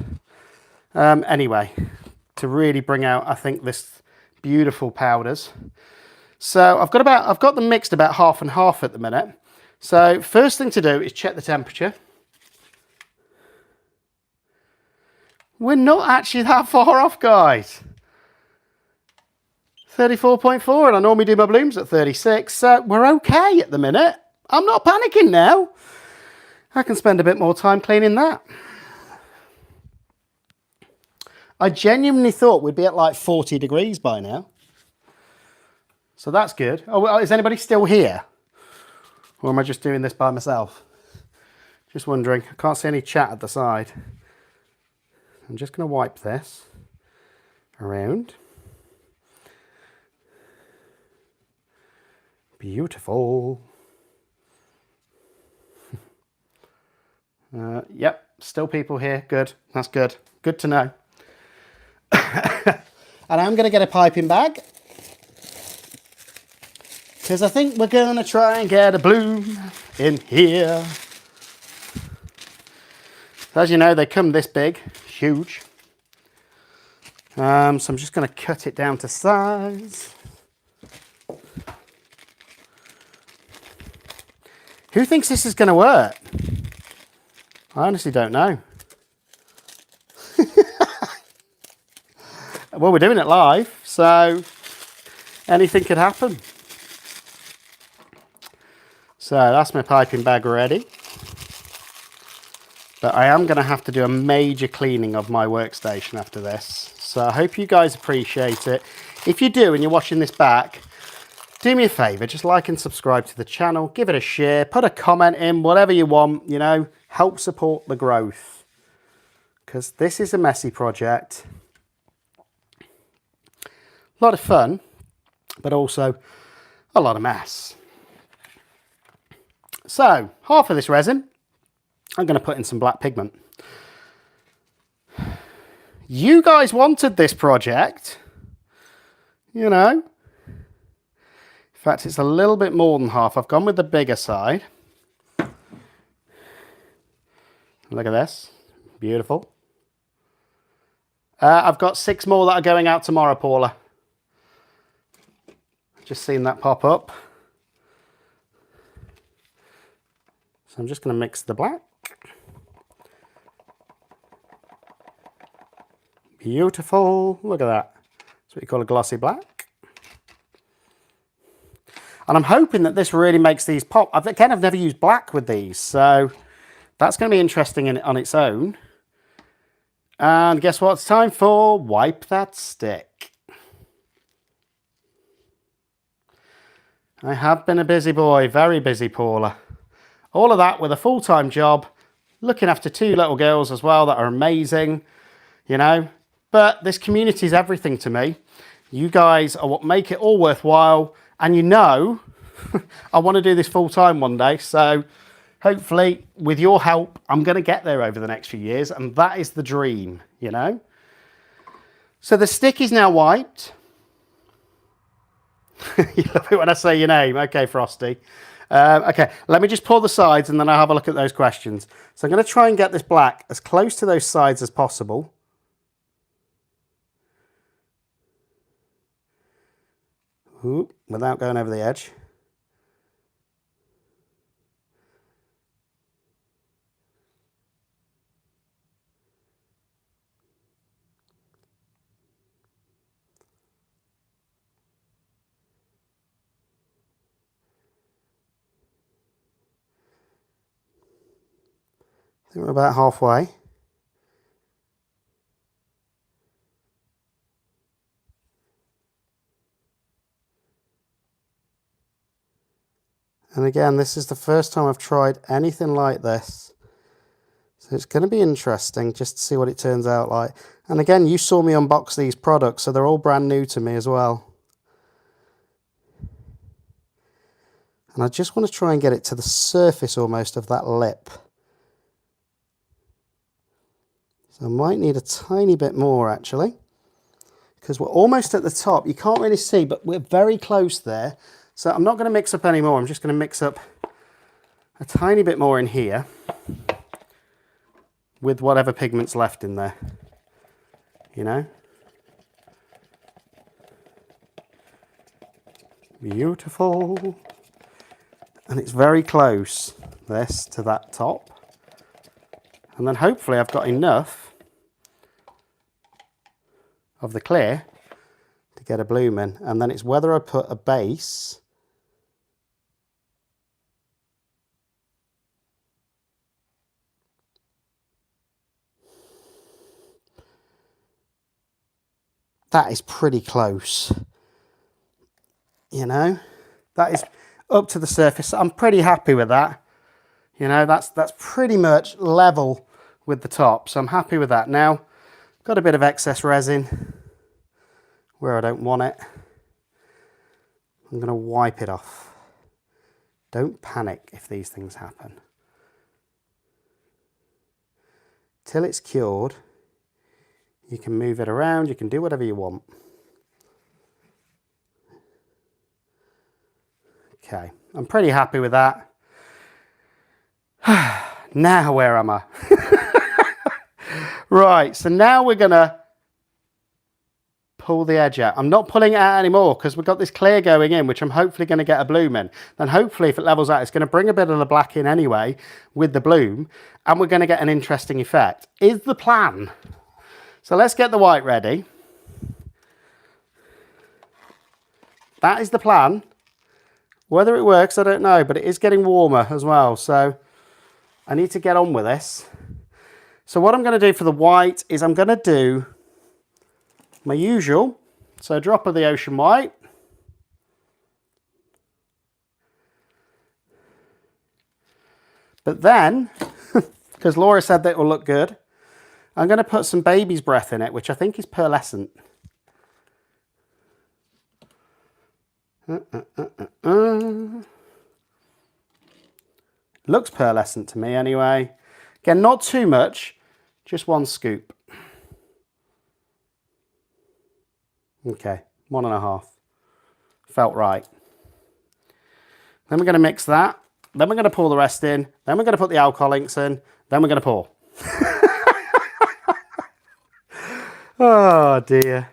Anyway, to really bring out, I think, this beautiful powders. So I've got them mixed about half and half at the minute. So first thing to do is check the temperature. We're not actually that far off, guys. 34.4, and I normally do my blooms at 36, so we're okay at the minute. I'm not panicking now. I can spend a bit more time cleaning that. I genuinely thought we'd be at like 40 degrees by now. So that's good. Oh, is anybody still here? Or am I just doing this by myself? Just wondering. I can't see any chat at the side. I'm just going to wipe this around. Beautiful. Yep, still people here. Good. That's good. Good to know. And I'm going to get a piping bag, because I think we're going to try and get a bloom in here. As you know, they come this big, huge. So I'm just going to cut it down to size. Who thinks this is going to work? I honestly don't know. Well, we're doing it live, so anything could happen. So that's my piping bag ready. But I am going to have to do a major cleaning of my workstation after this. So I hope you guys appreciate it. If you do and you're watching this back, do me a favour, just like and subscribe to the channel, give it a share, put a comment in, whatever you want, you know, help support the growth. Because this is a messy project. A lot of fun, but also a lot of mess. So, half of this resin, I'm going to put in some black pigment. You guys wanted this project, you know. In fact, it's a little bit more than half. I've gone with the bigger side. Look at this. Beautiful. I've got 6 more that are going out tomorrow, Paula. Just seen that pop up. So I'm just going to mix the black. Beautiful. Look at that. That's what you call a glossy black. And I'm hoping that this really makes these pop. I've never used black with these, so that's going to be interesting on its own. And guess what? It's time for Wipe That Stick. I have been a busy boy, very busy, Paula. All of that with a full-time job, looking after 2 little girls as well that are amazing, you know. But this community is everything to me. You guys are what make it all worthwhile. And you know, I want to do this full-time one day. So hopefully, with your help, I'm going to get there over the next few years. And that is the dream, you know. So the stick is now wiped. You love it when I say your name. Okay, Frosty. Okay, let me just pour the sides and then I'll have a look at those questions. So I'm going to try and get this black as close to those sides as possible. Ooh, without going over the edge. I think we're about halfway. And again, this is the first time I've tried anything like this. So it's going to be interesting just to see what it turns out like. And again, you saw me unbox these products, so they're all brand new to me as well. And I just want to try and get it to the surface almost of that lip. So I might need a tiny bit more actually, because we're almost at the top. You can't really see, but we're very close there. So I'm not going to mix up any more. I'm just going to mix up a tiny bit more in here with whatever pigment's left in there, you know. Beautiful. And it's very close, this, to that top. And then hopefully I've got enough of the clear to get a bloom in. And then it's whether I put a base that is pretty close, you know, that is up to the surface. I'm pretty happy with that. You know, that's pretty much level with the top, so I'm happy with that. Now, got a bit of excess resin where I don't want it. I'm going to wipe it off. Don't panic if these things happen. Till it's cured, you can move it around, you can do whatever you want. Okay, I'm pretty happy with that. Now where am I? Right, so now we're going to pull the edge out. I'm not pulling it out anymore because we've got this clear going in, which I'm hopefully going to get a bloom in. Then hopefully if it levels out, it's going to bring a bit of the black in anyway with the bloom, and we're going to get an interesting effect. Is the plan. So let's get the white ready. That is the plan. Whether it works, I don't know, but it is getting warmer as well. So I need to get on with this. So what I'm going to do for the white is I'm going to do my usual. So a drop of the ocean white. But then, because Laura said that it will look good, I'm going to put some baby's breath in it, which I think is pearlescent. Looks pearlescent to me anyway. Again, not too much, just one scoop. Okay, 1.5. Felt right. Then we're going to mix that. Then we're going to pour the rest in. Then we're going to put the alcohol inks in. Then we're going to pour. Oh dear.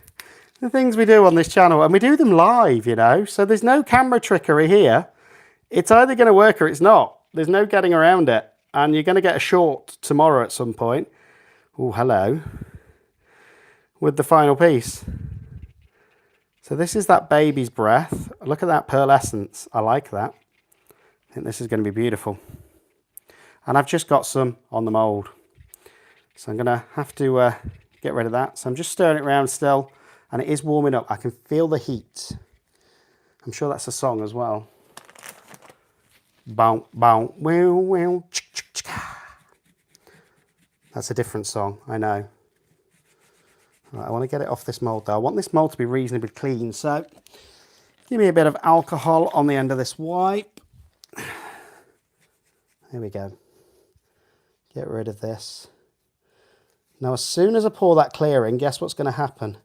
The things we do on this channel, and we do them live, you know, so there's no camera trickery here. It's either going to work or it's not. There's no getting around it. And you're going to get a short tomorrow at some point. Oh, hello. With the final piece. So this is that baby's breath. Look at that pearlescence. I like that. I think this is going to be beautiful. And I've just got some on the mould. So I'm going to have to get rid of that. So I'm just stirring it around still. And it is warming up. I can feel the heat. I'm sure that's a song as well. Bow, bow, wow, wow, that's a different song, I know. Right, I want to get it off this mould though. I want this mould to be reasonably clean. So give me a bit of alcohol on the end of this wipe. There we go. Get rid of this. Now as soon as I pour that clear in, guess what's going to happen?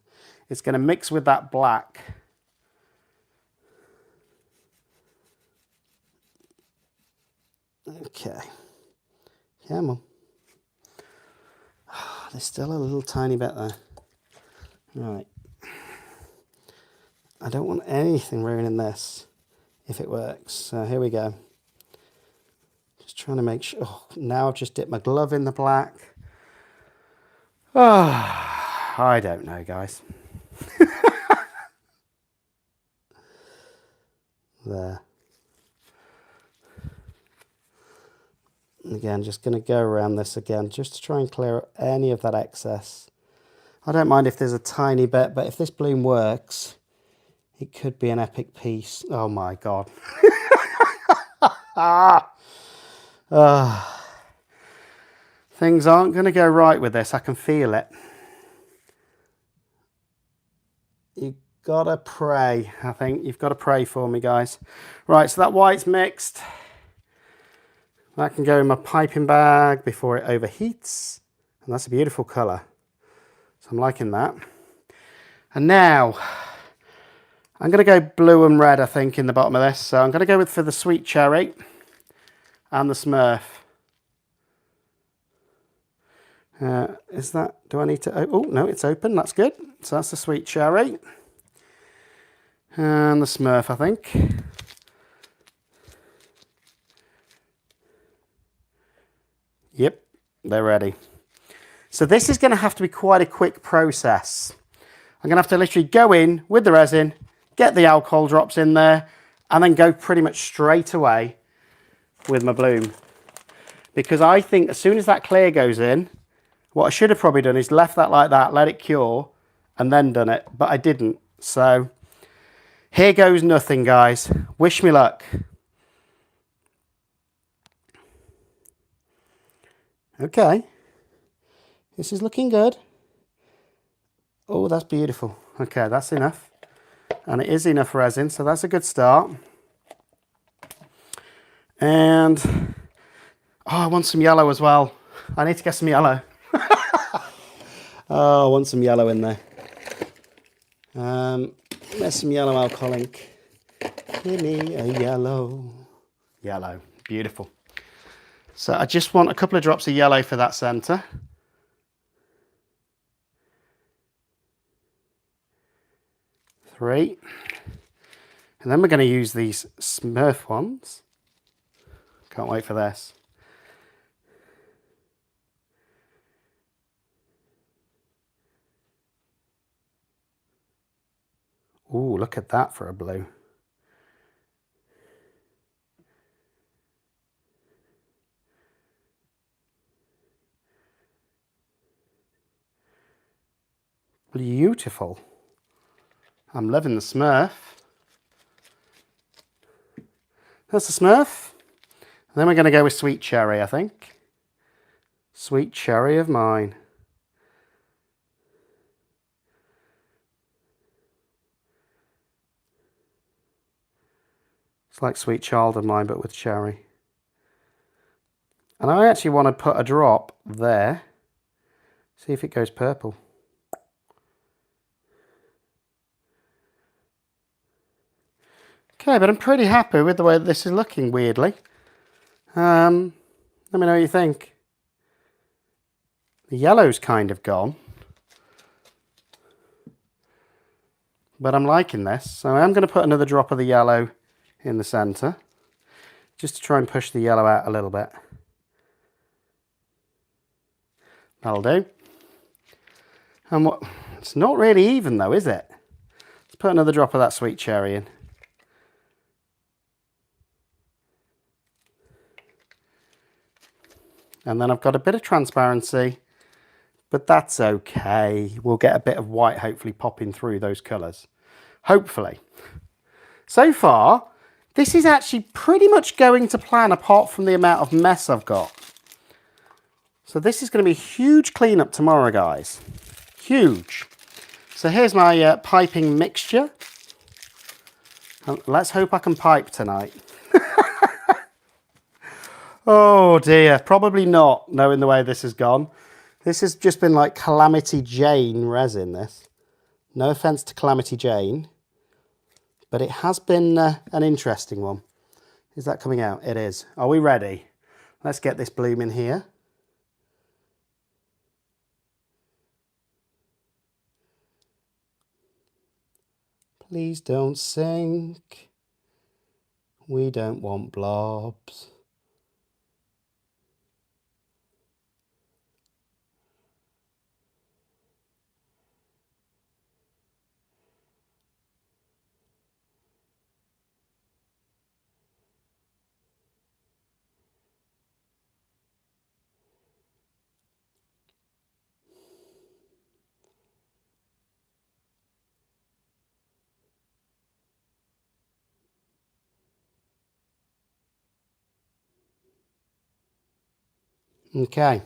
It's going to mix with that black. Okay. Come on. Oh, there's still a little tiny bit there. Right. I don't want anything ruining this if it works. So here we go. Just trying to make sure. Oh, now I've just dipped my glove in the black. Oh, I don't know, guys. There. Again, just going to go around this again just to try and clear up any of that excess. I don't mind if there's a tiny bit, but if this bloom works, it could be an epic piece. Oh my God. Things aren't going to go right with this. I can feel it. You've got to pray, I think. You've got to pray for me, guys. Right, so that white's mixed. That can go in my piping bag before it overheats. And that's a beautiful colour. So I'm liking that. And now, I'm going to go blue and red, I think, in the bottom of this. So I'm going to go for the sweet cherry and the Smurf. Is that, do I need to, oh no, it's open, that's good. So that's the sweet cherry. And the Smurf, I think. Yep, they're ready. So this is going to have to be quite a quick process. I'm going to have to literally go in with the resin, get the alcohol drops in there, and then go pretty much straight away with my bloom. Because I think as soon as that clear goes in, what I should have probably done is left that like that, let it cure, and then done it. But I didn't. So here goes nothing, guys. Wish me luck. Okay. This is looking good. Oh, that's beautiful. Okay, that's enough. And it is enough resin, so that's a good start. And, oh, I want some yellow as well. I need to get some yellow. Oh, I want some yellow in there. There's some yellow alcohol ink. Give me a yellow. Yellow, beautiful. So I just want a couple of drops of yellow for that center. Three. And then we're going to use these Smurf ones. Can't wait for this. Ooh, look at that for a blue. Beautiful. I'm loving the Smurf. That's the Smurf. And then we're going to go with Sweet Cherry, I think. Sweet Cherry of mine. It's like Sweet Child of Mine, but with cherry. And I actually want to put a drop there. See if it goes purple. Okay, but I'm pretty happy with the way that this is looking, weirdly. Let me know what you think. The yellow's kind of gone. But I'm liking this. So I'm going to put another drop of the yellow in the centre. Just to try and push the yellow out a little bit. That'll do. And what? It's not really even though, is it? Let's put another drop of that Sweet Cherry in. And then I've got a bit of transparency, but that's okay. We'll get a bit of white hopefully popping through those colours. Hopefully. So far, this is actually pretty much going to plan apart from the amount of mess I've got. So this is going to be a huge cleanup tomorrow, guys. Huge. So here's my piping mixture. And let's hope I can pipe tonight. Oh dear, probably not, knowing the way this has gone. This has just been like Calamity Jane resin, this. No offence to Calamity Jane, but it has been an interesting one. Is that coming out? It is. Are we ready? Let's get this bloom in here. Please don't sink. We don't want blobs. Okay.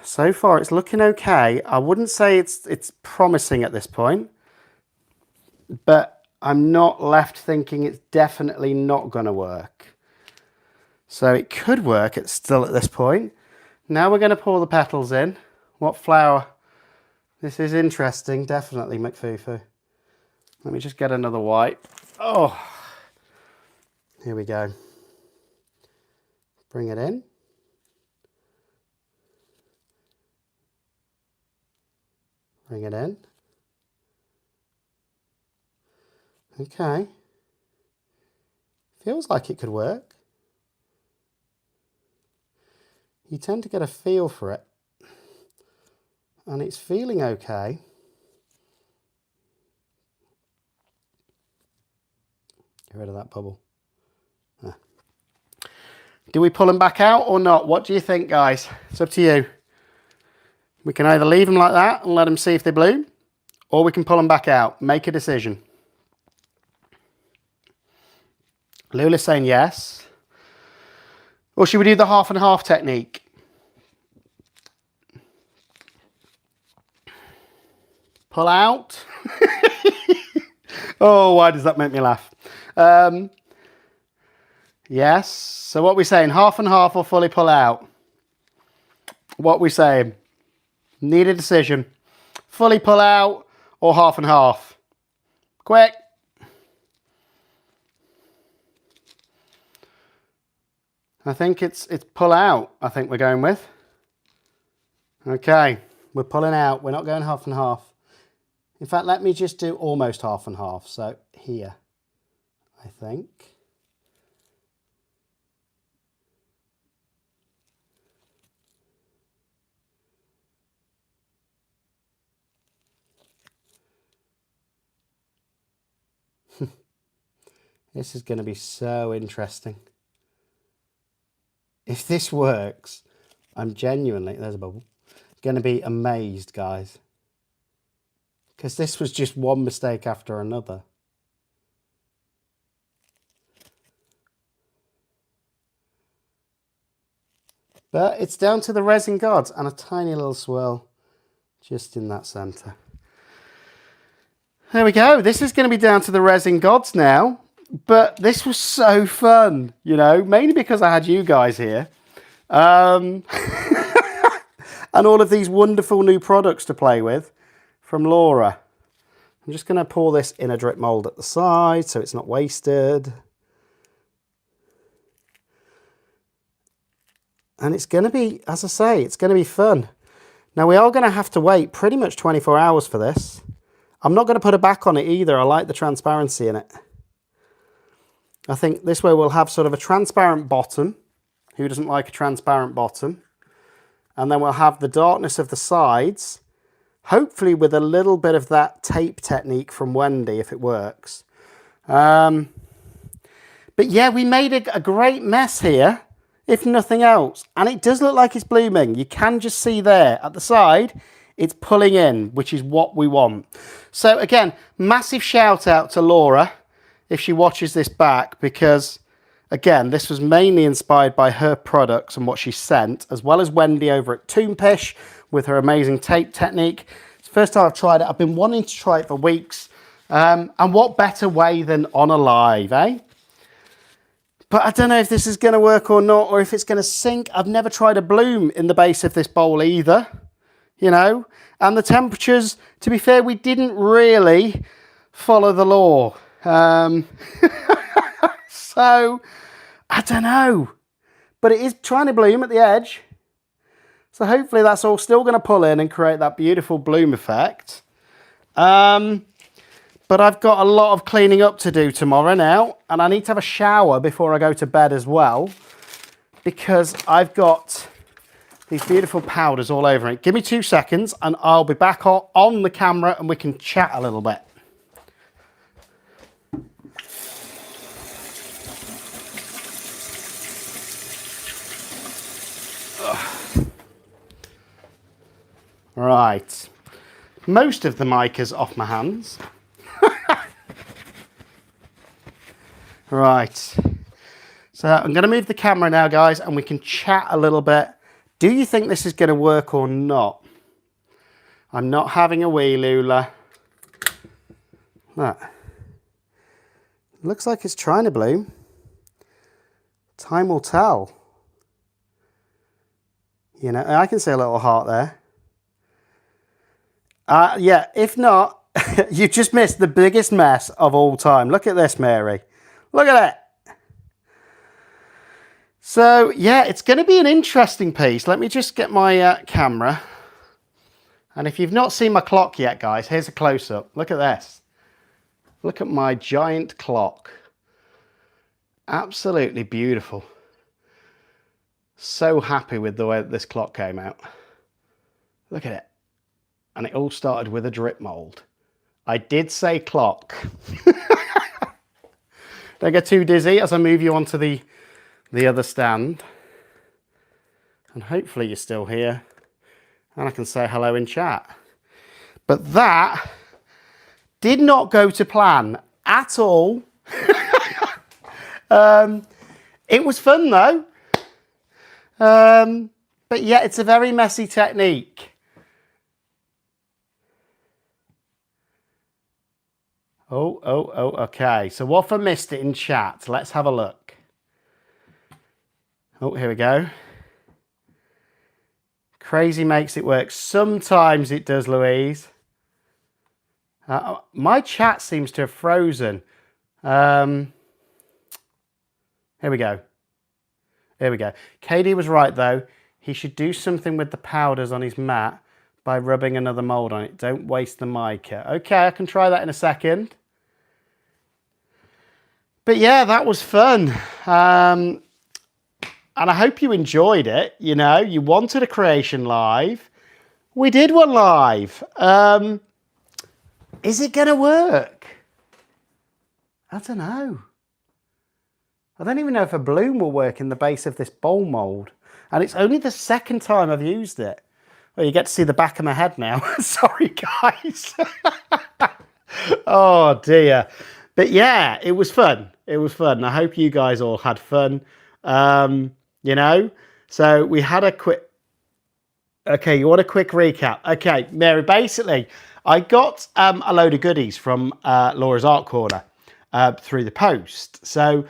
So far it's looking okay. I wouldn't say it's promising at this point, but I'm not left thinking it's definitely not going to work. So it could work still at this point. Now we're going to pour the petals in. What flower? This is interesting, definitely, McFufu. Let me just get another white. Oh, here we go. Bring it in. Bring it in. Okay. Feels like it could work. You tend to get a feel for it. and it's feeling okay. Get rid of that bubble. There. Do we pull them back out or not? What do you think, guys? It's up to you. We can either leave them like that and let them see if they bloom, or we can pull them back out. Make a decision. Lula's saying yes. Or should we do the half and half technique? Pull out. Oh, why does that make me laugh? Yes. So what are we saying? Half and half or fully pull out? What are we saying? Need a decision. Fully pull out or half and half? Quick. I think it's pull out, I think we're going with. Okay, we're pulling out. We're not going half and half. In fact, let me just do almost half and half. So here, I think. This is going to be so interesting. If this works, I'm genuinely, there's a bubble, going to be amazed, guys. Because this was just one mistake after another. But it's down to the resin gods and a tiny little swirl just in that centre. There we go. This is going to be down to the resin gods now. But this was so fun, you know, mainly because I had you guys here. And all of these wonderful new products to play with from Laura. I'm just going to pour this in a drip mould at the side so it's not wasted. And it's going to be, as I say, it's going to be fun. Now we are going to have to wait pretty much 24 hours for this. I'm not going to put a back on it either. I like the transparency in it. I think this way we'll have sort of a transparent bottom. Who doesn't like a transparent bottom? And then we'll have the darkness of the sides, hopefully with a little bit of that tape technique from Wendy, if it works. But yeah, we made a great mess here, if nothing else. And it does look like it's blooming. You can just see there at the side, it's pulling in, which is what we want. So again, massive shout out to Laura if she watches this back, because again, this was mainly inspired by her products and what she sent, as well as Wendy over at Toompish with her amazing tape technique. It's the first time I've tried it. I've been wanting to try it for weeks. And what better way than on a live, eh? But I don't know if this is going to work or not, or if it's going to sink. I've never tried a bloom in the base of this bowl either, you know. And the temperatures, to be fair, we didn't really follow the law. So, I don't know. But it is trying to bloom at the edge. So hopefully that's all still going to pull in and create that beautiful bloom effect. But I've got a lot of cleaning up to do tomorrow now. And I need to have a shower before I go to bed as well. Because I've got these beautiful powders all over it. Give me 2 seconds and I'll be back on the camera and we can chat a little bit. Right, most of the mica's off my hands. Right, so I'm going to move the camera now, guys, and we can chat a little bit. Do you think this is going to work or not? I'm not having a wee, Lula. That looks like it's trying to bloom. Time will tell. You know, I can see a little heart there. Yeah, if not, you've just missed the biggest mess of all time. Look at this, Mary. Look at it. So, yeah, it's going to be an interesting piece. Let me just get my camera. And if you've not seen my clock yet, guys, here's a close-up. Look at this. Look at my giant clock. Absolutely beautiful. So happy with the way that this clock came out. Look at it. And it all started with a drip mold. I did say clock. Don't get too dizzy as I move you onto the other stand. And hopefully you're still here. And I can say hello in chat. But that did not go to plan at all. It was fun though. But yeah, it's a very messy technique. Oh, okay. So what if I missed it in chat? Let's have a look. Oh, here we go. Crazy makes it work. Sometimes it does, Louise. My chat seems to have frozen. Here we go. Here we go. KD was right though. He should do something with the powders on his mat by rubbing another mold on it. Don't waste the mica. Okay, I can try that in a second. But yeah, that was fun. And I hope you enjoyed it. You know, you wanted a creation live. We did one live. Is it going to work? I don't know. I don't even know if a bloom will work in the base of this bowl mold. And it's only the second time I've used it. Well, you get to see the back of my head now. Sorry, guys. Oh, dear. But yeah, it was fun. It was fun. I hope you guys all had fun. You know, so we had a quick... Okay, you want a quick recap? Okay, Mary, basically, I got a load of goodies from Laura's Art Corner through the post. So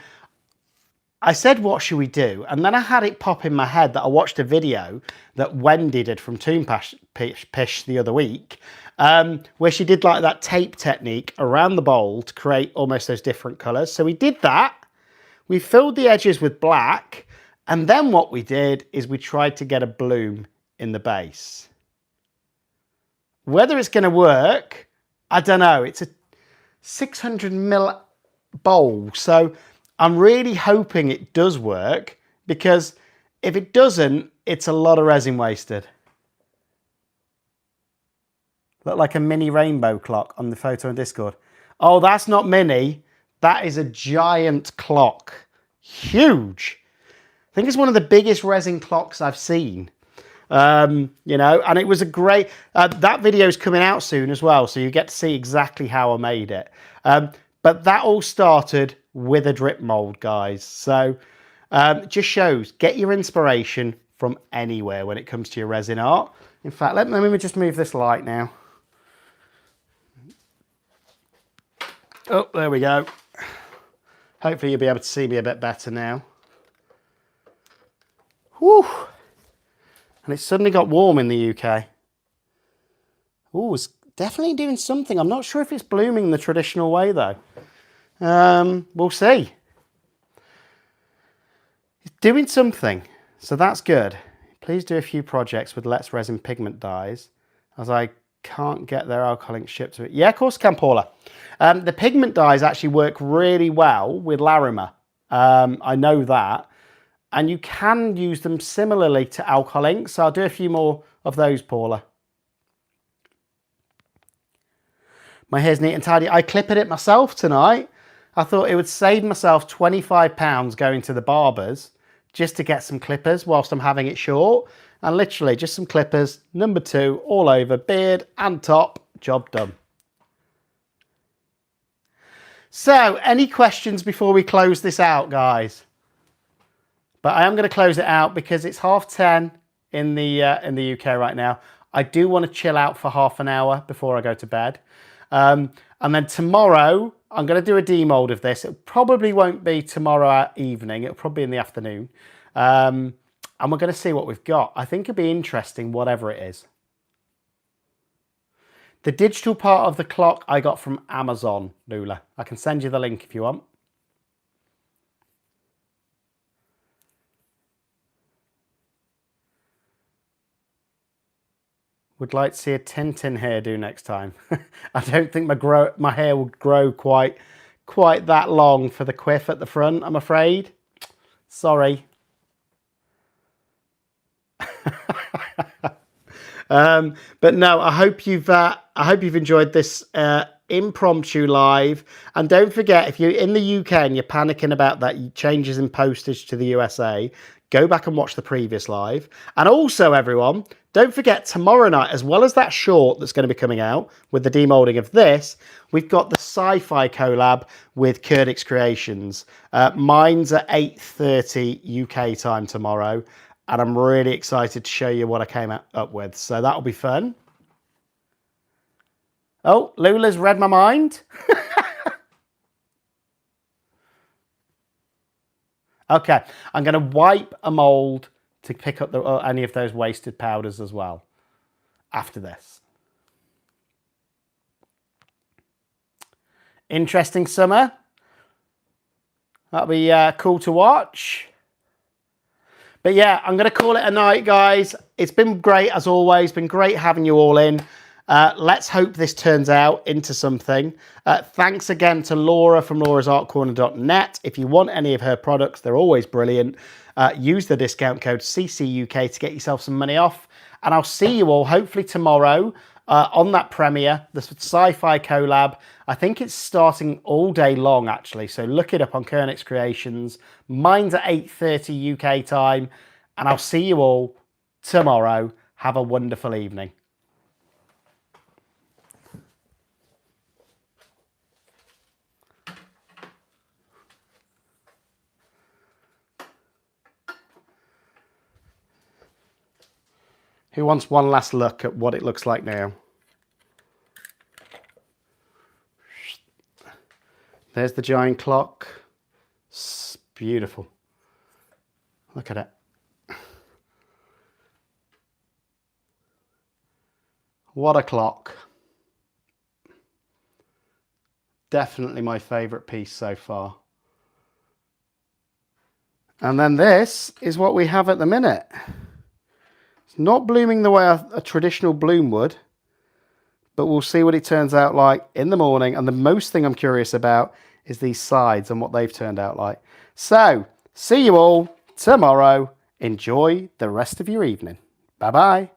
I said, what should we do? And then I had it pop in my head that I watched a video that Wendy did from Toon Pish the other week, where she did like that tape technique around the bowl to create almost those different colours. So we did that. We filled the edges with black. And then what we did is we tried to get a bloom in the base. Whether it's going to work, I don't know. It's a 600ml bowl. So I'm really hoping it does work, because if it doesn't, it's a lot of resin wasted. Look like a mini rainbow clock on the photo on Discord. Oh, that's not mini. That is a giant clock. Huge. I think it's one of the biggest resin clocks I've seen. You know, and it was a great... that video is coming out soon as well, so you get to see exactly how I made it. But that all started with a drip mold, guys. So it just shows, get your inspiration from anywhere when it comes to your resin art. In fact, let me just move this light now. Oh, there we go. Hopefully you'll be able to see me a bit better now. Whew. And it suddenly got warm in the UK. Oh, it's definitely doing something. I'm not sure if it's blooming the traditional way though. We'll see. It's doing something, so that's good. Please do a few projects with Let's Resin pigment dyes, as I can't get their alcohol ink shipped to it. Yeah, of course, can, Paula. The pigment dyes actually work really well with Larimer. I know that. And you can use them similarly to alcohol ink. So I'll do a few more of those, Paula. My hair's neat and tidy. I clipped it myself tonight. I thought it would save myself £25 going to the barber's just to get some clippers whilst I'm having it short. And literally just some clippers, number 2, all over, beard and top, job done. So, any questions before we close this out, guys? But I am going to close it out because it's 10:30 in the UK right now. I do want to chill out for half an hour before I go to bed. And then tomorrow, I'm going to do a demold of this. It probably won't be tomorrow evening. It'll probably be in the afternoon. And we're going to see what we've got. I think it'll be interesting, whatever it is. The digital part of the clock I got from Amazon, Lula. I can send you the link if you want. Would like to see a Tintin hairdo next time. I don't think my hair will grow quite that long for the quiff at the front, I'm afraid. Sorry. But no, I hope you've enjoyed this impromptu live. And don't forget, if you're in the UK and you're panicking about that changes in postage to the USA, go back and watch the previous live. And also, everyone, don't forget tomorrow night, as well as that short that's going to be coming out with the demolding of this, we've got the sci-fi collab with Kurdix Creations. Mine's at 8:30 UK time tomorrow, and I'm really excited to show you what I came up with. So that'll be fun. Oh, Lula's read my mind. Okay, I'm going to wipe a mold to pick up any of those wasted powders as well after this. Interesting summer. That'll be cool to watch. But yeah, I'm going to call it a night, guys. It's been great, as always. Been great having you all in. Let's hope this turns out into something. Thanks again to Laura from laurasartcorner.net. If you want any of her products, they're always brilliant. Use the discount code CCUK to get yourself some money off. And I'll see you all hopefully tomorrow on that premiere, the sci-fi collab. I think it's starting all day long, actually. So look it up on Kurdix Creations. Mine's at 8:30 UK time. And I'll see you all tomorrow. Have a wonderful evening. Who wants one last look at what it looks like now? There's the giant clock. It's beautiful. Look at it. What a clock. Definitely my favourite piece so far. And then this is what we have at the minute. It's not blooming the way a traditional bloom would, but we'll see what it turns out like in the morning. And the most thing I'm curious about is these sides and what they've turned out like. So, see you all tomorrow. Enjoy the rest of your evening. Bye-bye.